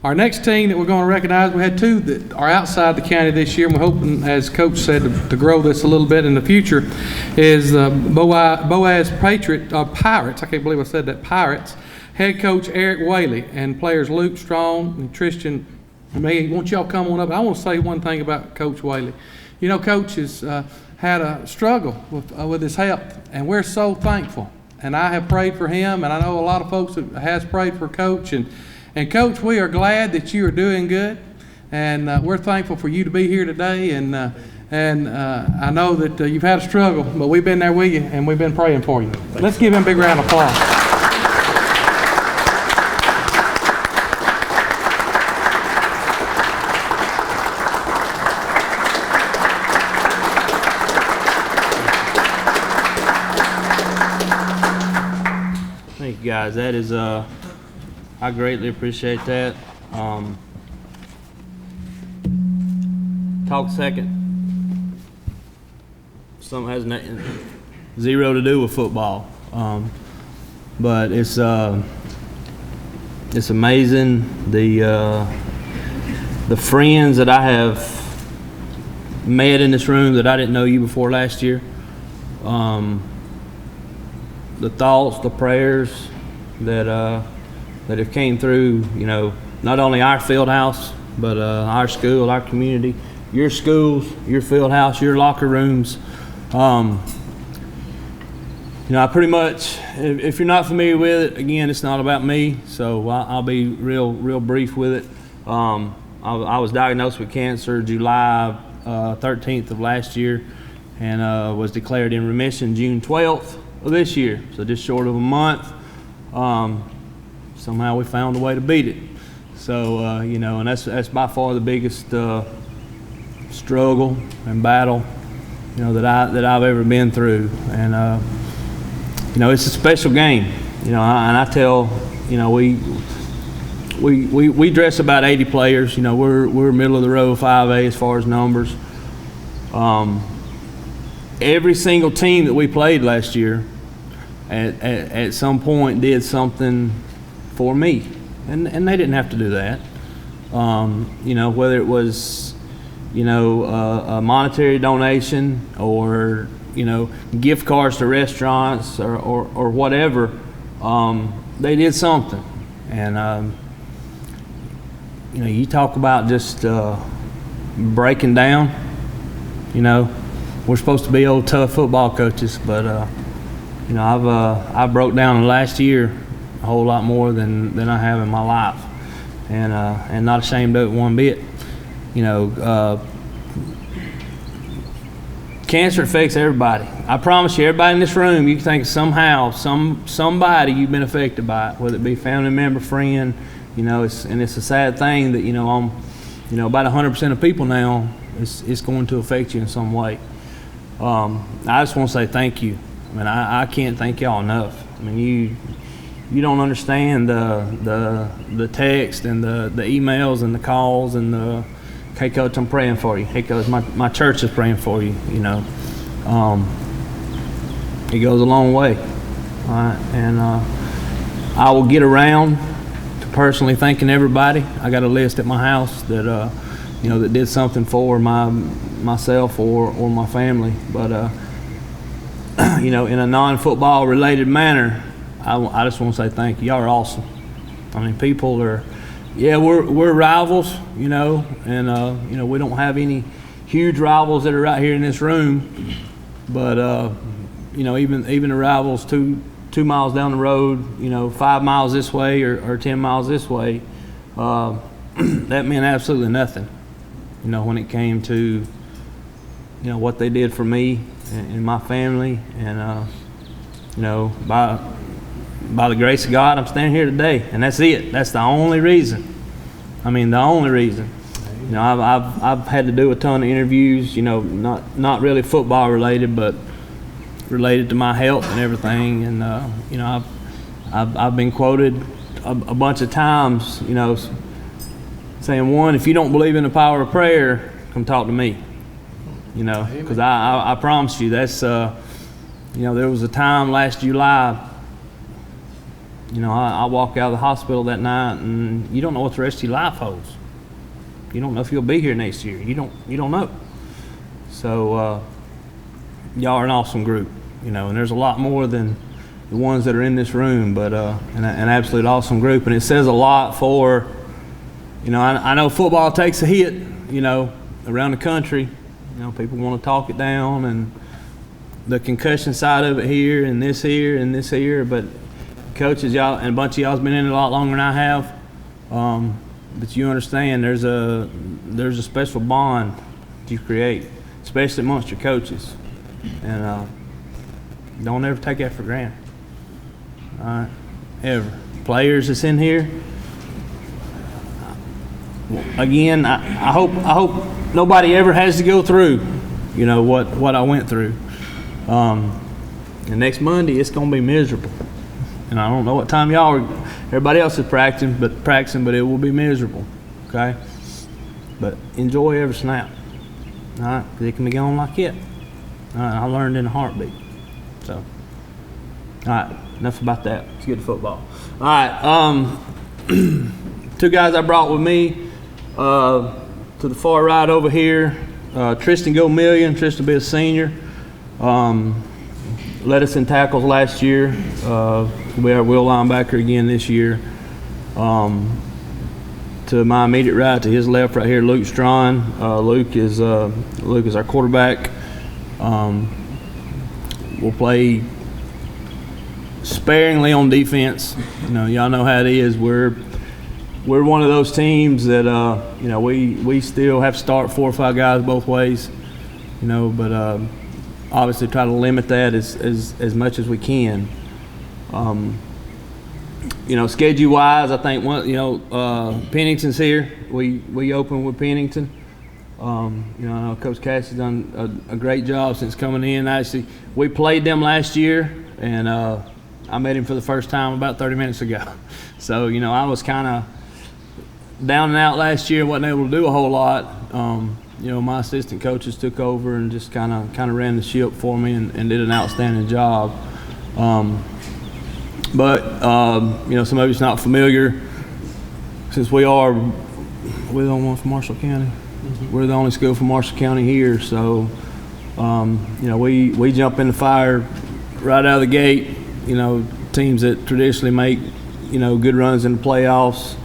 Our next team that we're going to recognize, we had two that are outside the county this year, and we're hoping, as Coach said, to grow this a little bit in the future, is Boaz Pirates. I can't believe I said that, Pirates. Head coach Eric Whaley and players Luke Strong and Tristan May. Won't y'all come on up? I want to say one thing about Coach Whaley. You know, Coach has had a struggle with his health, and we're so thankful. And I have prayed for him, and I know a lot of folks that has prayed for Coach. And Coach, we are glad that you are doing good, and we're thankful for you to be here today. And I know that you've had a struggle, but we've been there with you, and we've been praying for you. Let's give him a big round of applause. Thank you, guys. That is I greatly appreciate that. Talk second. Something has zero to do with football, but it's amazing the friends that I have met in this room that I didn't know you before last year. The thoughts, the prayers that have came through, you know, not only our field house, but our school, our community, your schools, your field house, your locker rooms. You know, I pretty much, if you're not familiar with it, again, it's not about me, so I'll be real brief with it. I was diagnosed with cancer July 13th of last year, and was declared in remission June 12th of this year, so just short of a month. Somehow we found a way to beat it. So you know, and that's by far the biggest struggle and battle, you know, that I've ever been through. And you know, it's a special game. You know, and I tell, you know, we dress about 80 players. You know, we're middle of the road 5A as far as numbers. Every single team that we played last year at some point did something for me, and they didn't have to do that. You know, whether it was, you know, a monetary donation or, you know, gift cards to restaurants or whatever, they did something. And you know, you talk about just breaking down. You know, we're supposed to be old tough football coaches, but you know, I've broke down in the last year a whole lot more than I have in my life, and not ashamed of it one bit. You know, cancer affects everybody. I promise you, everybody in this room, you can think somehow, somebody you've been affected by it, whether it be family member, friend. You know, it's a sad thing that, you know, about 100% of people now, it's going to affect you in some way. I just want to say thank you. I mean, I can't thank y'all enough. I mean, you don't understand the text and the emails and the calls and the, hey coach, I'm praying for you. Hey coach, my church is praying for you. You know, it goes a long way. All right, and I will get around to personally thanking everybody. I got a list at my house that you know, that did something for myself or my family, but you know, in a non-football related manner, I just want to say thank you. Y'all are awesome. I mean, people are, yeah, we're rivals, you know, and you know, we don't have any huge rivals that are right here in this room, but you know, even the rivals 2 miles down the road, you know, 5 miles this way or 10 miles this way, that meant absolutely nothing, you know, when it came to, you know, what they did for me and my family. And you know, by the grace of God, I'm standing here today, and that's it. That's the only reason. I mean, the only reason. You know, I've had to do a ton of interviews, you know, not really football related, but related to my health and everything. And you know, I've been quoted a bunch of times, you know, saying, one, if you don't believe in the power of prayer, come talk to me. You know, because I promise you, that's you know, there was a time last July, I walk out of the hospital that night, and you don't know what the rest of your life holds. You don't know if you'll be here next year. You don't know. So y'all are an awesome group, and there's a lot more than the ones that are in this room, but an absolute awesome group, and it says a lot for, I know football takes a hit, around the country. People want to talk it down, and the concussion side of it here, and this here, and this here, but coaches, y'all, and a bunch of y'all's been in it a lot longer than I have, but you understand there's a special bond you create, especially amongst your coaches, and don't ever take that for granted. All right, ever. Players that's in here, again, I hope nobody ever has to go through, what I went through. And next Monday it's gonna be miserable, and I don't know what time everybody else is practicing, but it will be miserable. Okay, but enjoy every snap. All right, 'cause it can be going like it. All right, I learned in a heartbeat. So, all right, enough about that. Let's get to football. All right, two guys I brought with me to the far right over here. Tristan Gomillion. Tristan will be a senior. Led us in tackles last year. We are will linebacker again this year. To my immediate right, to his left, right here, Luke Strawn. Luke is our quarterback. We'll play sparingly on defense. Y'all know how it is. We're one of those teams that we still have to start 4 or 5 guys both ways. But obviously try to limit that as much as we can. Schedule-wise, I think Pennington's here. We open with Pennington. I know Coach Cassie's done a great job since coming in. Actually, we played them last year, and I met him for the first time about 30 minutes ago. So, I was kind of down and out last year, wasn't able to do a whole lot. My assistant coaches took over and just kind of ran the ship for me and did an outstanding job. But some of you's not familiar, since we're the only one from Marshall County. Mm-hmm. We're the only school from Marshall County here, so we jump in the fire right out of the gate. Teams that traditionally make good runs in the playoffs.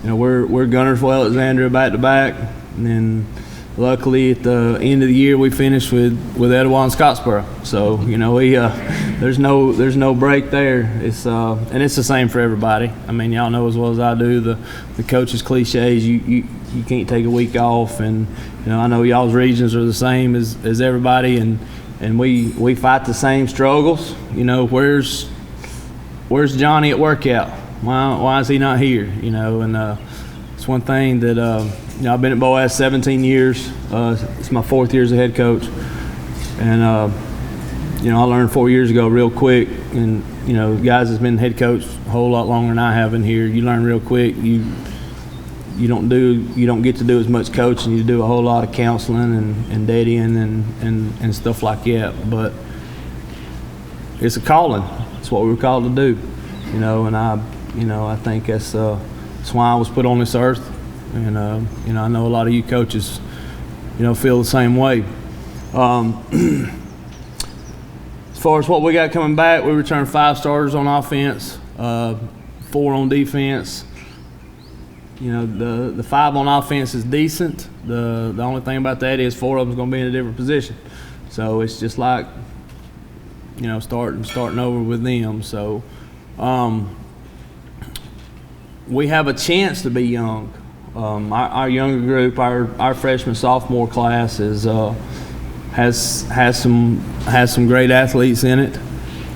We're Gunners for Alexandria back to back, and then luckily at the end of the year we finished with Etowah and Scottsboro. So there's no break there. It's and it's the same for everybody. I mean, y'all know as well as I do the coaches' cliches. You can't take a week off, and I know y'all's regions are the same as everybody, and we fight the same struggles. Where's Johnny at workout? Why is he not here? And it's one thing that I've been at Boaz 17 years. It's my 4th year as a head coach, and I learned 4 years ago real quick. And guys that's been head coach a whole lot longer than I have in here, you learn real quick. You don't get to do as much coaching. You do a whole lot of counseling and dating and stuff like that. But it's a calling. It's what we were called to do, and I think that's why I was put on this earth, and I know a lot of you coaches, feel the same way. As far as what we got coming back, we returned 5 starters on offense, 4 on defense. The 5 on offense is decent. The only thing about that is 4 of them's going to be in a different position, so it's just like starting over with them. So we have a chance to be young. Our younger group, our freshman sophomore class has some great athletes in it.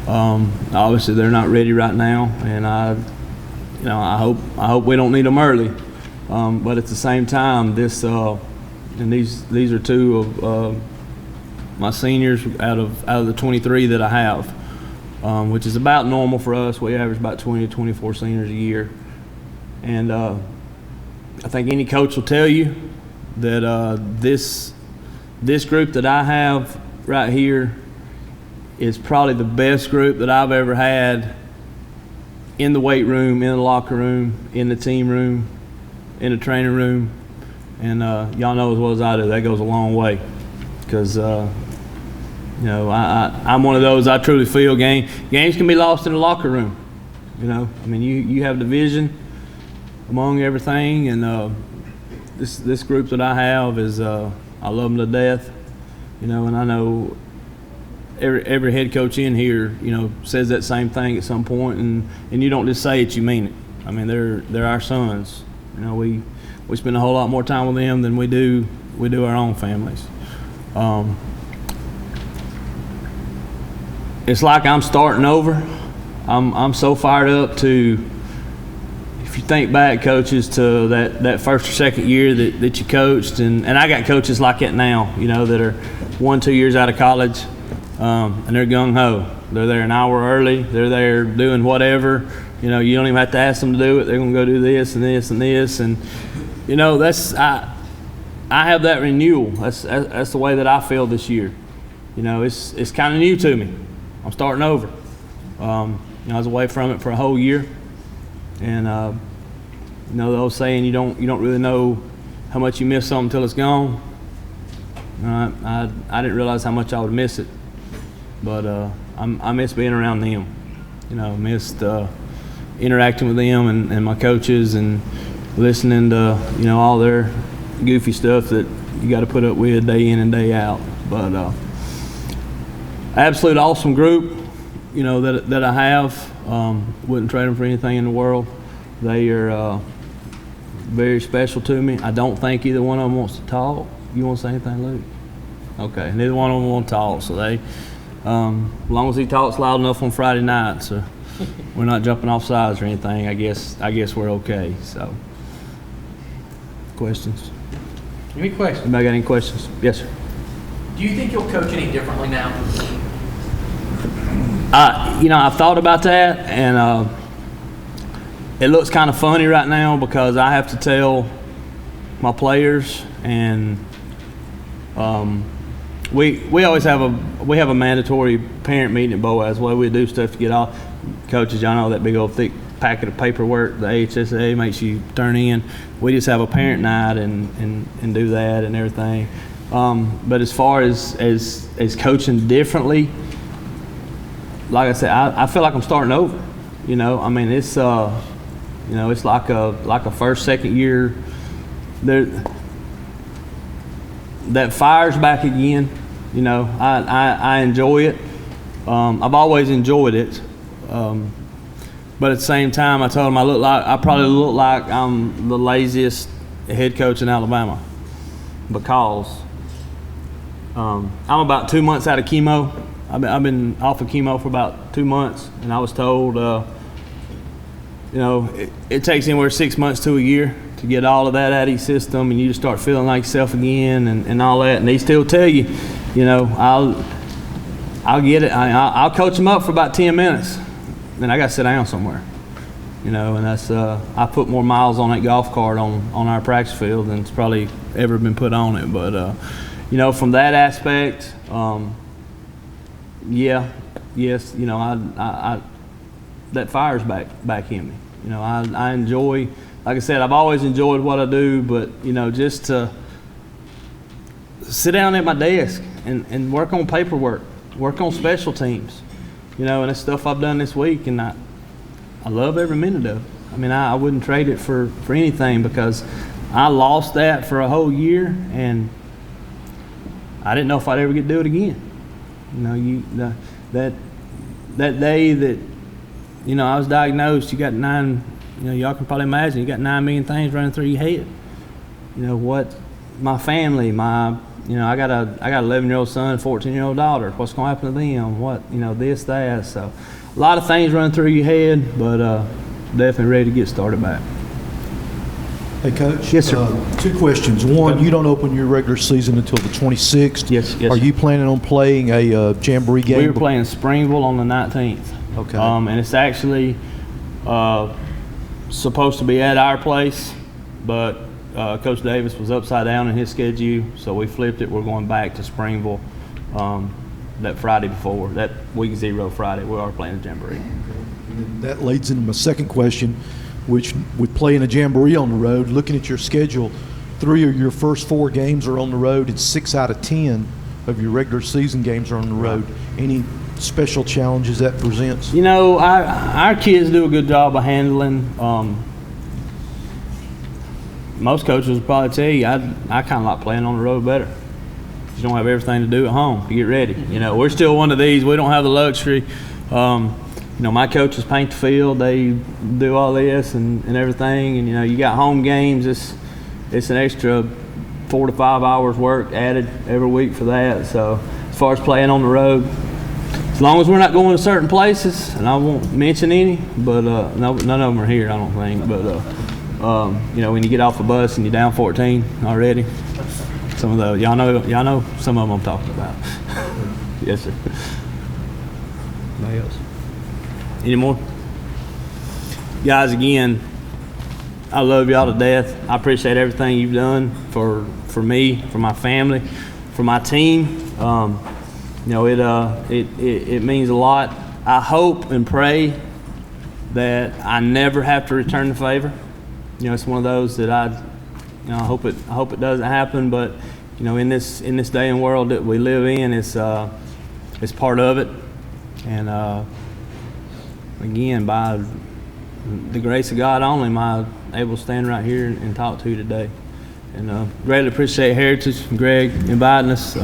Obviously they're not ready right now, and I hope we don't need them early. But at the same time, these are 2 of my seniors out of the 23 that I have, which is about normal for us. We average about 20 to 24 seniors a year. And I think any coach will tell you that this group that I have right here is probably the best group that I've ever had in the weight room, in the locker room, in the team room, in the training room. And y'all know as well as I do, that goes a long way. Because, I'm one of those, I truly feel games can be lost in the locker room. I mean, you have division among everything. And this group that I have is, I love them to death. And I know every head coach in here, says that same thing at some point, and you don't just say it, you mean it. I mean, they're our sons. We spend a whole lot more time with them than we do our own families. It's like I'm starting over. I'm so fired up to. If you think back, coaches, to that first or second year that you coached, and I got coaches like that now, that are 1-2 years out of college, and they're gung-ho. They're there an hour early. They're there doing whatever. You don't even have to ask them to do it. They're going to go do this and this and this. And, that's I have that renewal. That's the way that I feel this year. It's kind of new to me. I'm starting over. I was away from it for a whole year. And, the old saying, you don't really know how much you miss something until it's gone. I didn't realize how much I would miss it. But I miss being around them. I missed interacting with them and my coaches and listening to, all their goofy stuff that you got to put up with day in and day out. But absolute awesome group, that I have. Wouldn't trade them for anything in the world. They are very special to me. I don't think either one of them wants to talk. You want to say anything, Luke? Okay, neither one of them want to talk. So they, as long as he talks loud enough on Friday night, so we're not jumping off sides or anything. I guess we're okay. So, questions? Any questions? Anybody got any questions? Yes, sir. Do you think you'll coach any differently now? I've thought about that, and it looks kind of funny right now because I have to tell my players, and we always have a mandatory parent meeting at Boaz where we do stuff to get all coaches. Y'all know that big old thick packet of paperwork the HSA makes you turn in. We just have a parent night and do that and everything. But as far as coaching differently, like I said, I feel like I'm starting over. I mean, it's it's like a first, second year. That fire's back again. I enjoy it. I've always enjoyed it. But at the same time, I told him I probably look like I'm the laziest head coach in Alabama because I'm about 2 months out of chemo. I've been off of chemo for about 2 months, and I was told, it takes anywhere 6 months to a year to get all of that out of your system, and you just start feeling like yourself again, and all that. And they still tell you, I'll get it. I'll coach them up for about 10 minutes, then I got to sit down somewhere. And that's I put more miles on that golf cart on our practice field than it's probably ever been put on it. But from that aspect. Yes, I that fire's back in me. I enjoy, like I said, I've always enjoyed what I do, but just to sit down at my desk and work on paperwork, work on special teams, and it's stuff I've done this week, and I love every minute of it. I mean, I wouldn't trade it for anything because I lost that for a whole year, and I didn't know if I'd ever get to do it again. That day that I was diagnosed, you got 9. Y'all can probably imagine you got 9 million things running through your head. What my family, I got a 11-year-old son, 14-year-old daughter. What's going to happen to them? What this, that. So a lot of things running through your head, but definitely ready to get started back. Hey, Coach. Yes, sir. 2 questions. One, you don't open your regular season until the 26th. Yes. Are you planning on playing a jamboree game? We were playing Springville on the 19th. Okay. And it's actually supposed to be at our place, but Coach Davis was upside down in his schedule, so we flipped it. We're going back to Springville that Friday before, that week 0 Friday. We are playing a jamboree. And then that leads into my second question, which with playing a jamboree on the road, looking at your schedule, 3 of your first 4 games are on the road, and 6 out of 10 of your regular season games are on the road. Any special challenges that presents? You know, our kids do a good job of handling. Most coaches will probably tell you, I kind of like playing on the road better. You don't have everything to do at home to get ready. You know, we're still one of these. We don't have the luxury. You know, my coaches paint the field. They do all this and everything. And, you know, you got home games. It's an extra 4 to 5 hours work added every week for that. So as far as playing on the road, as long as we're not going to certain places, and I won't mention any, but none of them are here, I don't think. But you know, when you get off a bus and you're down 14 already, some of those y'all know some of them I'm talking about. Yes, sir. Anybody else? Any more? Guys, again, I love y'all to death. I appreciate everything you've done for me, for my family, for my team. You know, it means a lot. I hope and pray that I never have to return the favor. You know, it's one of those that I hope it doesn't happen. But you know, in this day and world that we live in, it's part of it. And again, by the grace of God only, am I able to stand right here and talk to you today. And greatly appreciate Heritage and Greg inviting us.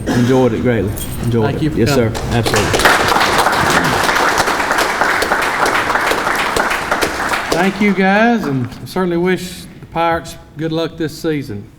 Enjoyed it greatly. Enjoyed Thank you it. for Yes, coming. sir. Absolutely. Thank you, guys, and certainly wish the Pirates good luck this season.